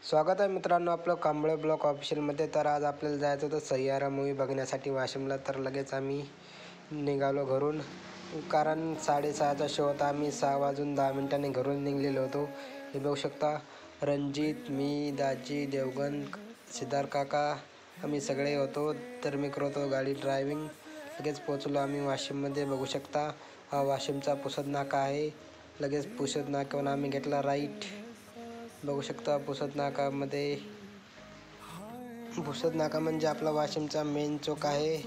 स्वागत आहे मित्रांनो आपलं कांबळे ब्लॉग ऑफिशियलमध्ये. तर आज आपल्याला जायचं होतं सैयारा मूवी बघण्यासाठी वाशिमला. तर लगेच आम्ही निघालो घरून, कारण 6:30चा शो होता. आम्ही 6:10 घरून निघलेलो होतो. हे बघू शकता, रणजित, मी, दाजी, देवगण, सिद्धार्थ काका, आम्ही सगळे होतो. तर मी करत होतो गाडी ड्रायव्हिंग. लगेच पोचलो आम्ही वाशिममध्ये. बघू शकता, हा वाशिमचा पुसद नाका आहे. लगेच पुसद नाक्यावरून आम्ही घेतला राईट. बघू शकता पुसद नाका म्हणजे आपला वाशिमचा मेन चौक आहे.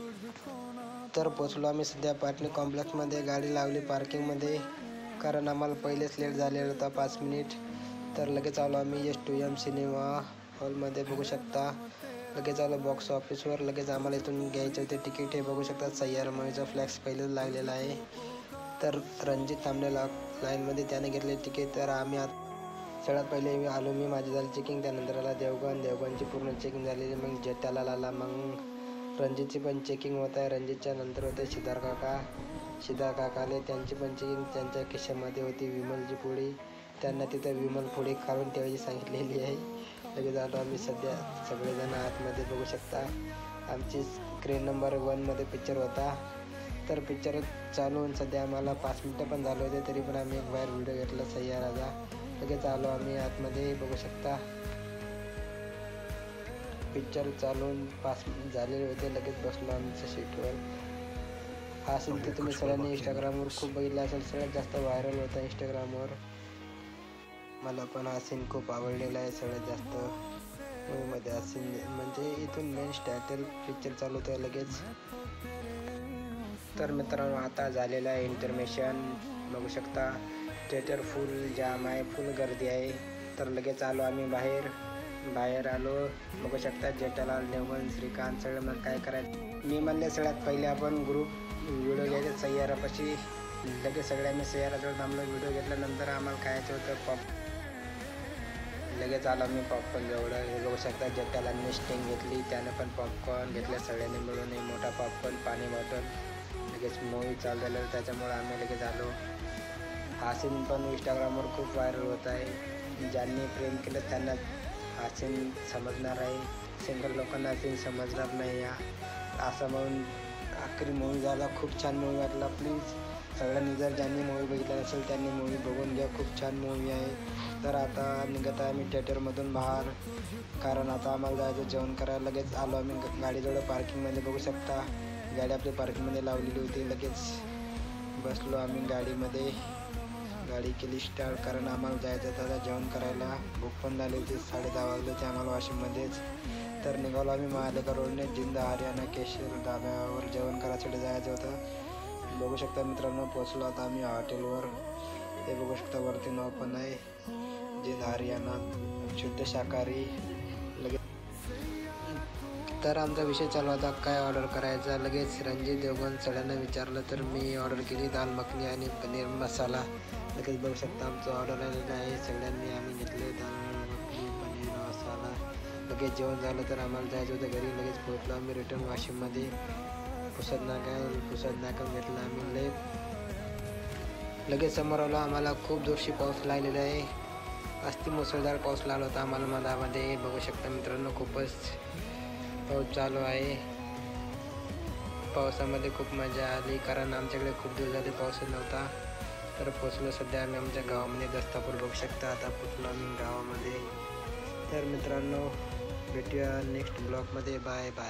तर पोचलो आम्ही सध्या पाटणी कॉम्प्लेक्समध्ये. गाडी लावली पार्किंगमध्ये, कारण आम्हाला पहिलेच लेट झालेला होता 5 मिनिट. तर लगेच आलो आम्ही S2M सिनेमा हॉलमध्ये. बघू शकता, लगेच आलो बॉक्स ऑफिसवर. लगेच आम्हाला इथून घ्यायचे होते तिकीट. हे बघू शकता, सैयारा मूवीचा फ्लॅक्स पहिलेच लागलेला आहे. तर रणजित थांबलेला लाईनमध्ये, त्याने घेतले तिकीट. तर आम्ही सगळ्यात पहिले आलो मी, माझी झाली चेकिंग. त्यानंतर आला देवगणची पूर्ण चेकिंग झालेली. मग जेठालाल आला, मग रणजितची पण चेकिंग होत आहे. रणजितच्या नंतर होते सिद्धार्थ काका आले, त्यांची पण चेकिंग. त्यांच्या खिशामध्ये होती विमलची पुडी, त्यांना तिथं विमल पुडी काढून ठेवायची सांगितलेली आहे. लगेच आलो आम्ही सध्या सगळेजण आतमध्ये. बघू शकता, आमची स्क्रीन नंबर 1मध्ये पिक्चर होता. तर पिक्चर चालून सध्या आम्हाला 5 मिनटं पण झाले होते, तरी पण आम्ही एक बाहेर व्हिडिओ घेतला सैयाराचा. लगेच आलो आम्ही आतमध्ये. बघू शकता, पिक्चर चालून 5 मिनिट झालेले होते. लगेच बसलो आमच्या सीटवर. हा सीन तर तुम्ही सगळ्यांनी इंस्टाग्रामवर खूप बघितला असेल, सगळ्यात जास्त व्हायरल होता इंस्टाग्रामवर. मला पण हा सीन खूप आवडलेला आहे सगळ्यात जास्त मूवीमध्ये. हा सीन म्हणजे इथून मेन टायटल पिक्चर चालू होतं लगेच. तर मित्रांनो, आता झालेलं आहे इंटरमिशन. बघू शकता, थिएटर फुल जाम आहे, फुल गर्दी आहे. तर लगेच आलो आम्ही बाहेर आलो. बघू शकता, जेठालाल, देवगण, श्रीकांत सगळे. मग काय करायचं, मी म्हणले सगळ्यात पहिले आपण ग्रुप व्हिडिओ घ्यायचे सैयारापाशी. लगेच सगळ्यांनी सैयाराजवळ थांबलो. व्हिडिओ घेतल्यानंतर आम्हाला खायचं होतं लगेच आलो मी पॉपकॉर्न जवळ. हे बघू शकता, जेठालालने स्टिंग घेतली, त्याने पण पॉपकॉर्न घेतले. सगळ्यांनी मिळून एक मोठा पॉपकॉर्न, पाणी बॉटल. लगेच मूवी चालू झालं, त्याच्यामुळे आम्ही लगेच आलो. हा सीन पण इंस्टाग्रामवर खूप व्हायरल होत आहे. ज्यांनी प्रेम केलं त्यांना हा सीन समजणार आहे, सिंगल लोकांना सीन समजणार नाही. असं म्हणून आखरी मूवी झाला. खूप छान मूवी वाटला. प्लीज सगळ्यांनी, जर ज्यांनी मूवी बघितला नसेल त्यांनी मूवी बघून घ्या, खूप छान मूवी आहे. तर आता निघत आहे आम्ही थिएटरमधून बाहेर, कारण आता आम्हाला जायचं जेवण करायला. लगेच आलो आम्ही गाडीजवळ पार्किंगमध्ये. बघू शकता, गाडी आपली पार्किंगमध्ये लावलेली होती. लगेच बसलो आम्ही गाडीमध्ये. गाडी केली स्टार्ट, कारण आम्हाला जायचं होतं जेवण करायला. भूक पण झाली होती, 10:30 वाजले होते आम्हाला वाशिममध्येच. तर निघालो आम्ही महालेखा रोडने जिंदा हरियाणा केशर धाब्यावर जेवण करायसाठी जायचं होतं. बघू शकता मित्रांनो, पोचलो आता आम्ही हॉटेलवर. ते बघू शकता, वरती नाव पण आहे जिंदा हरियाणा शुद्ध शाकाहारी. तर आमचा विषय चालू होता काय ऑर्डर करायचा. लगेच रणजित, देवगण सगळ्यांना विचारलं. तर मी ऑर्डर केली दाल मखनी आणि पनीर मसाला. लगेच बघू शकता, आमचं ऑर्डर आलेलं आहे. सगळ्यांनी आम्ही घेतले दाल मखनी, पनीर मसाला. लगेच जेवण झालं, तर आम्हाला जायचं होतं घरी. लगेच पोहोचलो आम्ही रिटर्न वाशिममध्ये. पुसद नाका घेतलं आम्ही. लगेच समोर आलो. आम्हाला खूप जोरशी पाऊस लागलेला आहे. अति मुसळधार पाऊस लागला होता आम्हाला मधामध्ये. बघू शकता मित्रांनो, खूपच पाऊस चालू आहे. पावसामध्ये खूप मजा आली, कारण आमच्याकडे खूप दिवस झाले पाऊस नव्हता. तर पोचलो सध्या आम्ही आमच्या गावामध्ये, दस्तापूर. बघू शकता, आता पोचलो आम्ही गावामध्ये. तर मित्रांनो, भेटूया नेक्स्ट ब्लॉगमध्ये. Bye bye.